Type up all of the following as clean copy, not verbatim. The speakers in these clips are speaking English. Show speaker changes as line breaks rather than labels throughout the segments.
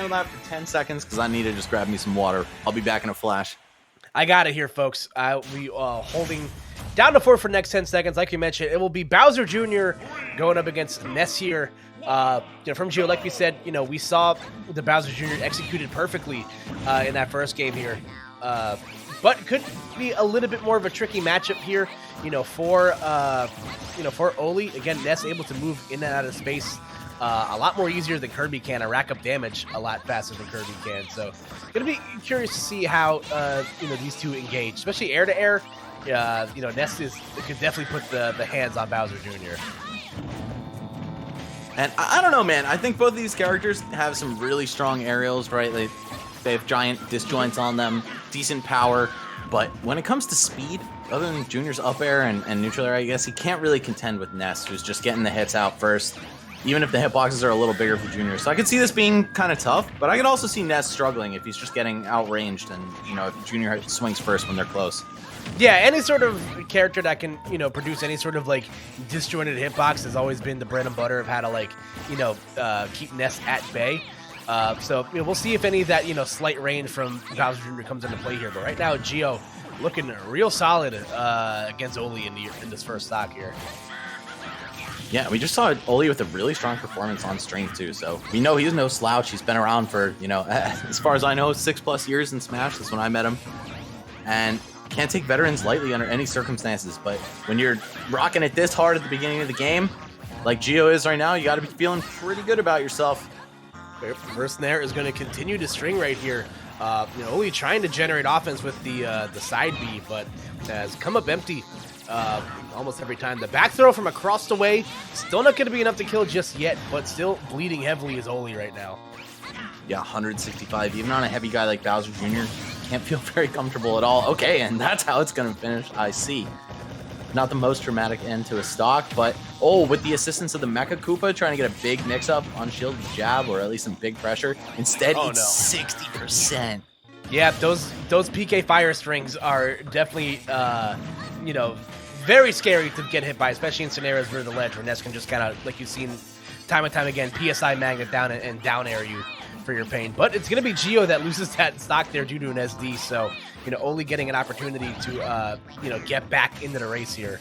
handle that for 10 seconds because I need to just grab me some water. I'll be back in a flash.
I got it here, folks. We holding down to 4 for the next 10 seconds. Like you mentioned, it will be Bowser Jr. going up against Ness here. From Gio, like we said, we saw the Bowser Jr. executed perfectly in that first game here. But could be a little bit more of a tricky matchup here, for Oli. Again, Ness able to move in and out of space a lot more easier than Kirby can, and rack up damage a lot faster than Kirby can. So, gonna be curious to see how these two engage, especially air to air. Ness could definitely put the hands on Bowser Jr.
And I don't know, man. I think both of these characters have some really strong aerials, right? They have giant disjoints on them, decent power, but when it comes to speed, other than Junior's up air and neutral air, I guess, he can't really contend with Ness, who's just getting the hits out first, even if the hitboxes are a little bigger for Junior. So I could see this being kind of tough, but I could also see Ness struggling if he's just getting outranged and, if Junior swings first when they're close.
Yeah, any sort of character that can, produce any sort of, disjointed hitbox has always been the bread and butter of how to, keep Ness at bay. So we'll see if any of that, slight range from Bowser Jr. comes into play here. But right now, Gio looking real solid against Oli in this first stock here.
Yeah, we just saw Oli with a really strong performance on stream, too. So we know he's no slouch. He's been around for, as far as I know, 6+ years in Smash. That's when I met him. And can't take veterans lightly under any circumstances. But when you're rocking it this hard at the beginning of the game, like Gio is right now, you got to be feeling pretty good about yourself.
First Nair is going to continue to string right here. Oli trying to generate offense with the side B, but has come up empty almost every time. The back throw from across the way, still not going to be enough to kill just yet, but still bleeding heavily is Oli right now.
Yeah, 165. Even on a heavy guy like Bowser Jr., can't feel very comfortable at all. Okay, and that's how it's going to finish. I see. Not the most dramatic end to a stock, but with the assistance of the Mecha Koopa trying to get a big mix-up on shield jab, or at least some big pressure. Instead, it's 60%.
Yeah, those PK fire strings are definitely, very scary to get hit by, especially in scenarios where the ledge, where Ness can just kind of, like you've seen time and time again, PSI magnet down and down air you for your pain. But it's going to be Gio that loses that stock there due to an SD, so only getting an opportunity to get back into the race here.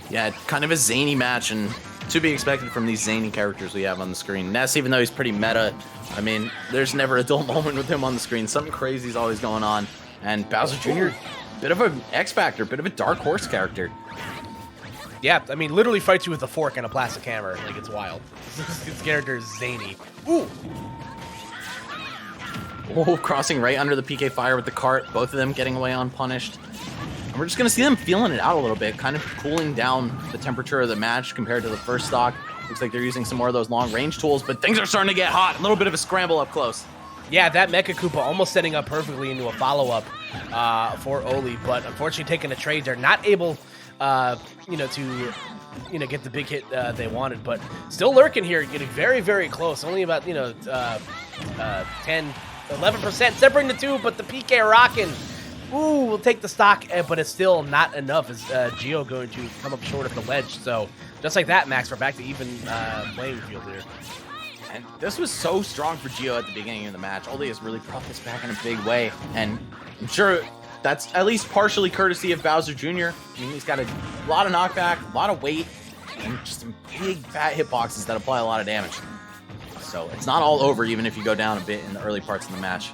Yeah, kind of a zany match, and to be expected from these zany characters we have on the screen. Ness, even though he's pretty meta, I mean, there's never a dull moment with him on the screen. Something crazy is always going on. And Bowser Jr., bit of an X Factor, bit of a dark horse character.
Yeah, I mean, literally fights you with a fork and a plastic hammer. Like, it's wild. This character is zany. Ooh!
Crossing right under the PK fire with the cart. Both of them getting away unpunished. And we're just going to see them feeling it out a little bit, kind of cooling down the temperature of the match compared to the first stock. Looks like they're using some more of those long-range tools, but things are starting to get hot. A little bit of a scramble up close.
Yeah, that Mecha Koopa almost setting up perfectly into a follow-up for Oli, but unfortunately taking a trade. They're not able to get the big hit they wanted, but still lurking here, getting very, very close. Only about, 10, 11% separating the two, but the PK rocking. Ooh, we'll take the stock, but it's still not enough. Is Gio going to come up short of the ledge? So just like that, Max, we're back to even playing field here.
And this was so strong for Gio at the beginning of the match. Oli has really brought this back in a big way, and I'm sure that's at least partially courtesy of Bowser Jr. I mean, he's got a lot of knockback, a lot of weight, and just some big fat hitboxes that apply a lot of damage. So it's not all over, even if you go down a bit in the early parts of the match.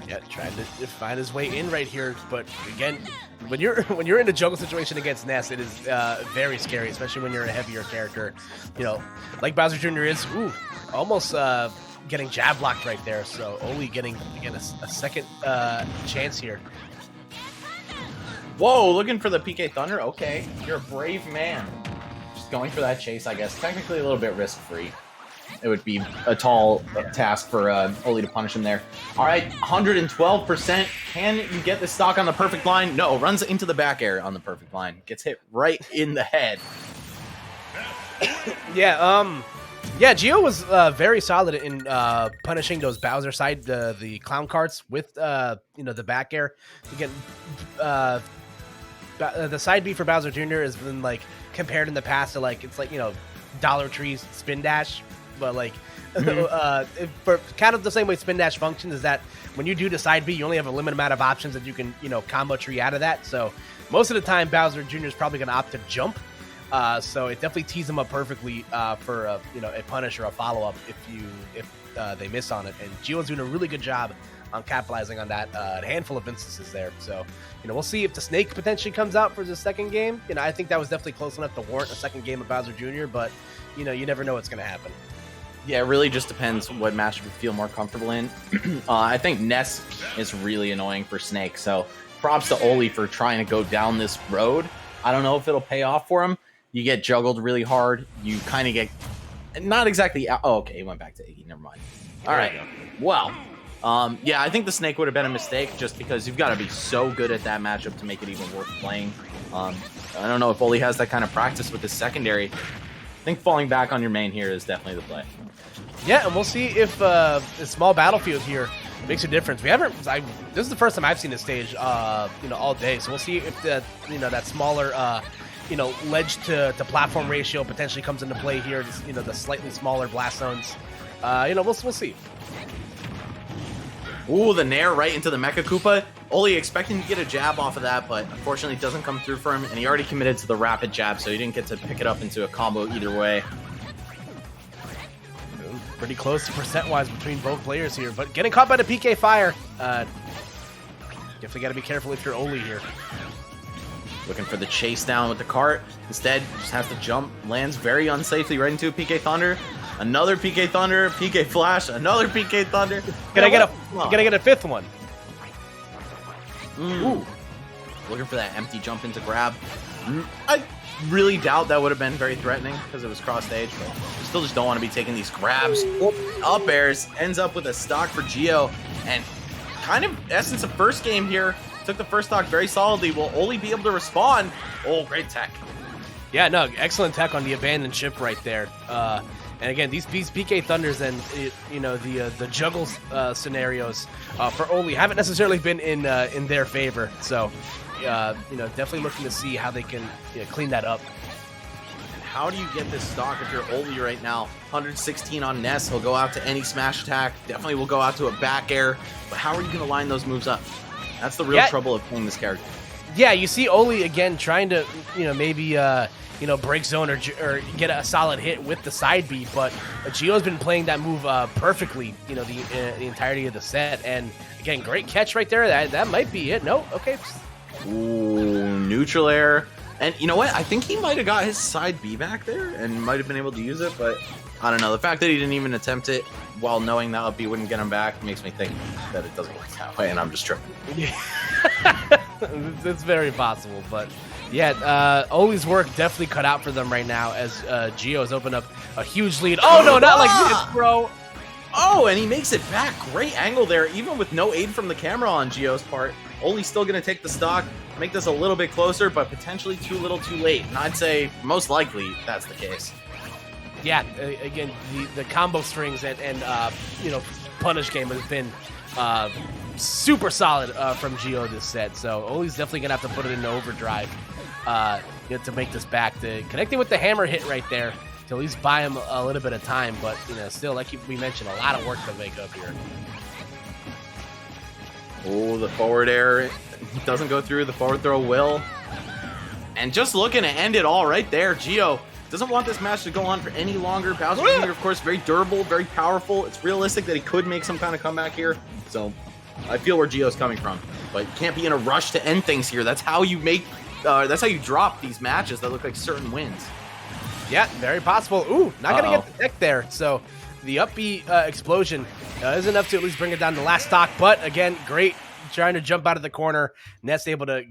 Yeah, trying to find his way in right here, but again, when you're in a jungle situation against Ness, it is very scary, especially when you're a heavier character. Like Bowser Jr. is. Ooh, almost getting jab blocked right there. So Oli getting again a second chance here.
Whoa, looking for the PK Thunder. Okay, you're a brave man. Just going for that chase, I guess. Technically a little bit risk-free. It would be a tall task for Oli to punish him there. All right, 112%. Can you get the stock on the perfect line? No, runs into the back air on the perfect line. Gets hit right in the head.
Yeah, Gio was very solid in punishing those Bowser side, the clown carts with the back air. Again, the side B for Bowser Jr. has been like compared in the past to Dollar Tree's spin dash. but like, for kind of the same way spin dash functions is that when you do the side B, you only have a limited amount of options that you can, combo tree out of that. So most of the time, Bowser Jr. is probably going to opt to jump. So it definitely tees them up perfectly for a punish or a follow up if they miss on it. And Gio's doing a really good job on capitalizing on that a handful of instances there. So we'll see if the snake potentially comes out for the second game. I think that was definitely close enough to warrant a second game of Bowser Jr. But you never know what's going to happen.
Yeah, it really just depends what match you feel more comfortable in. I think Ness is really annoying for Snake, so props to Oli for trying to go down this road. I don't know if it'll pay off for him. You get juggled really hard. You kind of get not exactly. Oh, okay, he went back to Iggy. Never mind. All right. Well, yeah, I think the Snake would have been a mistake just because you've got to be so good at that matchup to make it even worth playing. I don't know if Oli has that kind of practice with his secondary. I think falling back on your main here is definitely the play.
Yeah, and we'll see if a small battlefield here makes a difference. This is the first time I've seen this stage, all day. So we'll see if that smaller, ledge to platform ratio potentially comes into play here. The slightly smaller blast zones. We'll see.
Ooh, the Nair right into the Mecha Koopa. Oli expecting to get a jab off of that, but unfortunately it doesn't come through for him, and he already committed to the rapid jab, so he didn't get to pick it up into a combo either way.
Pretty close percent-wise between both players here, but getting caught by the PK Fire. Definitely got to be careful if you're Oli here.
Looking for the chase down with the cart. Instead, just has to jump. Lands very unsafely right into a PK Thunder. Another PK Thunder, PK Flash, another PK Thunder.
Can I get a fifth one?
Ooh. Looking for that empty jump into grab. I really doubt that would have been very threatening because it was cross stage, but still just don't want to be taking these grabs. Up airs, ends up with a stock for Gio, and kind of essence of first game here. Took the first stock very solidly. Will Oli be able to respond? Oh, great tech.
Yeah, no, excellent tech on the abandoned ship right there. And again, these PK Thunders and the juggle scenarios for Oli haven't necessarily been in their favor. So, definitely looking to see how they can clean that up.
How do you get this stock if you're Oli right now? 116 on Ness. He'll go out to any smash attack. Definitely will go out to a back air. But how are you going to line those moves up? That's the real trouble of playing this character.
Yeah, you see Oli again trying to maybe break zone or get a solid hit with the side B, but Gio's been playing that move perfectly, the entirety of the set. And again, great catch right there. That might be it. No, okay.
Ooh, neutral air. And you know what? I think he might have got his side B back there and might have been able to use it, but I don't know. The fact that he didn't even attempt it while knowing that up B wouldn't get him back makes me think that it doesn't work that way, and I'm just tripping.
Yeah. It's very possible, but yeah, Oli's work definitely cut out for them right now as Gio has opened up a huge lead. Oh, no, not like this, bro.
Oh, and he makes it back. Great angle there, even with no aid from the camera on Gio's part. Oli's still going to take the stock, make this a little bit closer, but potentially too little too late. And I'd say most likely that's the case.
Yeah, again, the combo strings and punish game has been super solid from Gio this set. So Oli's definitely going to have to put it into overdrive to make this back. Connecting with the hammer hit right there to at least buy him a little bit of time. But, still, like we mentioned, a lot of work to make up here.
Oh, the forward air doesn't go through. The forward throw will. And just looking to end it all right there. Gio doesn't want this match to go on for any longer. Bowser Jr., of course, very durable, very powerful. It's realistic that he could make some kind of comeback here. So I feel where Gio's coming from. But you can't be in a rush to end things here. That's how you that's how you drop these matches that look like certain wins.
Yeah, very possible. Ooh, not going to get the deck there. So the up B explosion is enough to at least bring it down to the last stock. But again, great trying to jump out of the corner. Ness able to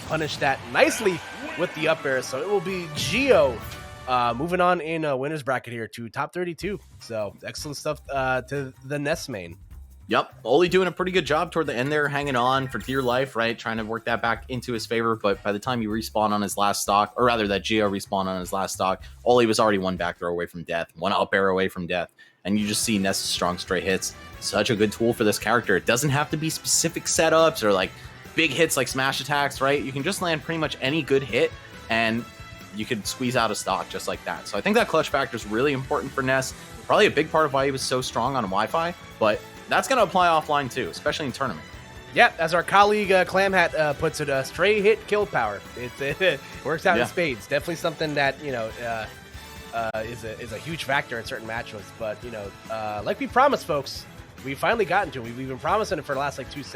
punish that nicely with the up air. So it will be Gio moving on in a winner's bracket here to top 32. So excellent stuff to the Ness main.
Yep, Oli doing a pretty good job toward the end there, hanging on for dear life, right? Trying to work that back into his favor, but by the time you respawn on his last stock, or rather that Gio respawn on his last stock, Oli was already one back throw away from death, one up air away from death, and you just see Ness's strong straight hits. Such a good tool for this character. It doesn't have to be specific setups or like big hits like smash attacks, right? You can just land pretty much any good hit, and you could squeeze out a stock just like that. So I think that clutch factor is really important for Ness. probably a big part of why he was so strong on Wi-Fi, but that's going to apply offline too, especially in tournament.
Yeah, as our colleague Clamhat puts it, stray hit kill power. It works out in spades. Definitely something that is a huge factor in certain matchups. But like we promised, folks, we finally gotten to it. We've been promising it for the last like 2 sets.